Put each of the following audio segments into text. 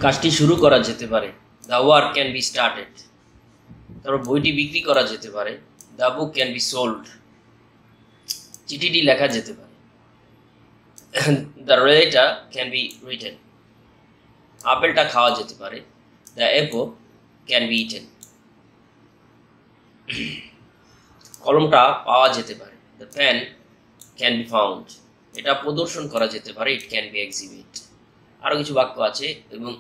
কাজটি শুরু করা যেতে পারে, the work can be started. তারপর বইটি বিক্রি করা যেতে পারে, the book can be sold. চিঠিটি লেখা যেতে পারে, the letter can be written. আপেলটা খাওয়া যেতে পারে, the apple can be eaten. কলমটা পাওয়া যেতে পারে, the pen can be found. এটা প্রদর্শন করা যেতে পারে, ইট ক্যান বি এক্সিবিট। আরও কিছু বাক্য আছে এবং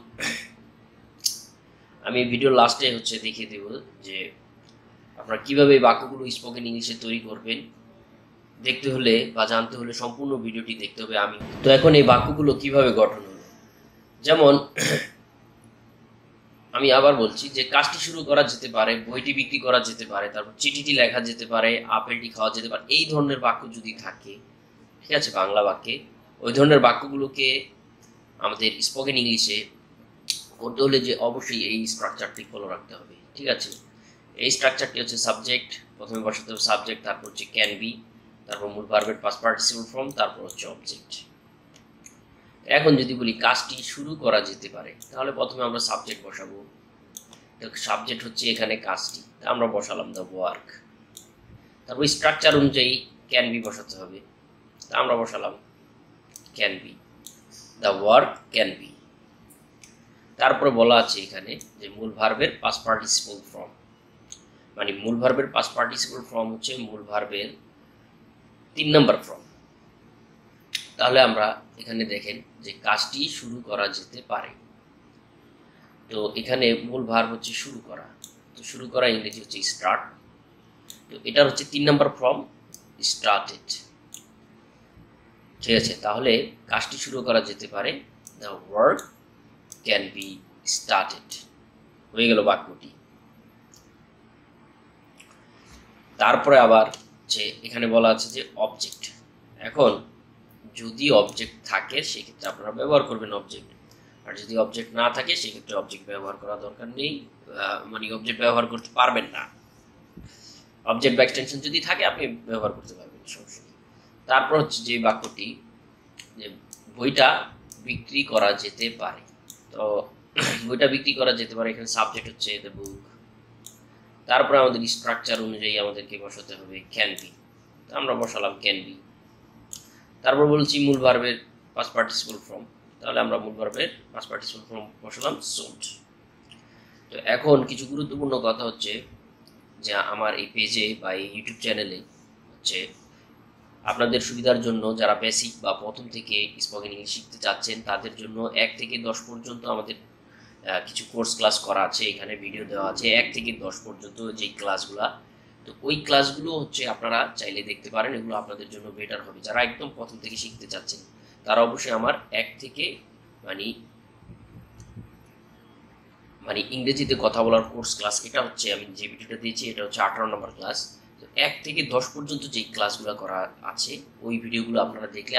আমি ভিডিও লাস্টে দেখিয়ে দেব যে আপনারা কীভাবে এই বাক্যগুলো স্পোকেন ইংলিশে তৈরি করবেন। দেখতে হলে বা জানতে হলে সম্পূর্ণ ভিডিওটি দেখতে হবে। তো এখন এই বাক্যগুলো কিভাবে গঠন হলো, যেমন আমি আবার বলছি যে কাজটি শুরু করা যেতে পারে, বইটি বিক্রি করা যেতে পারে, তারপর চিঠিটি লেখা যেতে পারে, আপেলটি খাওয়া যেতে পারে। এই ধরনের বাক্য যদি থাকে, ঠিক আছে, বাংলা বাক্যে ওই ধরনের বাক্যগুলোকে আমাদের স্পোকেন ইংলিশে করতে হলে যে অবশ্যই এই স্ট্রাকচারটি ফলো রাখতে হবে। ঠিক আছে, এই স্ট্রাকচারটি হচ্ছে সাবজেক্ট, প্রথমে বসাতে হবে সাবজেক্ট, তারপর হচ্ছে ক্যান বি, তারপর মূল ভার্বের পাস্ট পার্টিসিপল ফর্ম, তারপর হচ্ছে অবজেক্ট। এখন যদি বলি কাজটি শুরু করা যেতে পারে, তাহলে প্রথমে আমরা সাবজেক্ট বসাবো। সাবজেক্ট হচ্ছে এখানে কাজটি, আমরা বসালাম দ্য ওয়ার্ক। তারপর স্ট্রাকচার অনুযায়ী ক্যান বি বসাতে হবে, তা আমরা বসালাম can be, the work can B. তারপরে বলা আছে এখানে যে মূল ভার্বের পাস্ট পার্টিসিপল ফর্ম, মানে মূল ভার্বের পাস্ট পার্টিসিপল ফর্ম হচ্ছে মূল ভার্বের 3 নম্বর ফর্ম। তাহলে আমরা এখানে দেখেন যে কাজটি শুরু করা যেতে পারে। তো এখানে মূল ভার্ব হচ্ছে শুরু করা, তো শুরু করা ইংরেজি হচ্ছে স্টার্ট। তো এটার হচ্ছে 3 নম্বর ফর্ম স্টার্টেড। ঠিক আছে, তাহলে কাজটি শুরু করা যেতে পারে, the work can be started. হয়ে গেল বাক্যটি। তারপরে আবার যে এখানে বলা আছে যে অবজেক্ট। এখন যদি অবজেক্ট থাকে সেক্ষেত্রে আপনারা ব্যবহার করবেন অবজেক্ট, আর যদি অবজেক্ট না থাকে সেক্ষেত্রে অবজেক্ট ব্যবহার করা দরকার নেই, মানে অবজেক্ট ব্যবহার করতে পারবেন না। অবজেক্ট বা এক্সটেনশন যদি থাকে আপনি ব্যবহার করতে পারবেন, সমস্যা নেই। তারপর হচ্ছে যে বাক্যটি যে বইটা বিক্রি করা যেতে পারে, তো বইটা বিক্রি করা যেতে পারে, এখানে সাবজেক্ট হচ্ছে দ্য বুক। তারপরে আমাদের স্ট্রাকচার অনুযায়ী আমাদেরকে বসাতে হবে ক্যান বি, আমরা বসালাম ক্যান বি। তারপর বলছি মূল ভার্বের পাস্ট পার্টিসিপল ফর্ম, তাহলে আমরা মূল ভার্বের পাস্ট পার্টিসিপল ফর্ম বসালাম সোল্ড। তো এখন কিছু গুরুত্বপূর্ণ কথা হচ্ছে যে আমার এই পেজে বা এই ইউটিউব চ্যানেলে হচ্ছে আপনাদের সুবিধার জন্য যারা বেসিক বা প্রথম থেকে স্পোকেন ইংলিশ শিখতে চাচ্ছেন তাদের জন্য 1 থেকে 10 পর্যন্ত আমাদের কিছু কোর্স ক্লাস করা আছে, এখানে ভিডিও দেওয়া আছে 1 থেকে 10 পর্যন্ত যেই ক্লাসগুলা। তো ওই ক্লাসগুলো আপনারা চাইলে দেখতে পারেন, এগুলো আপনাদের জন্য বেটার হবে। যারা একদম প্রথম থেকে শিখতে চাচ্ছেন তারা অবশ্যই আমার 1 থেকে মানে ইংরেজিতে কথা বলার কোর্স ক্লাস, এটা হচ্ছে আমি যে ভিডিওটা দিয়েছি এটা হচ্ছে 18 নম্বর ক্লাস। তো 1 থেকে 10 পর্যন্ত যেই ক্লাসগুলো করা আছে ওই ভিডিওগুলো আপনারা দেখলে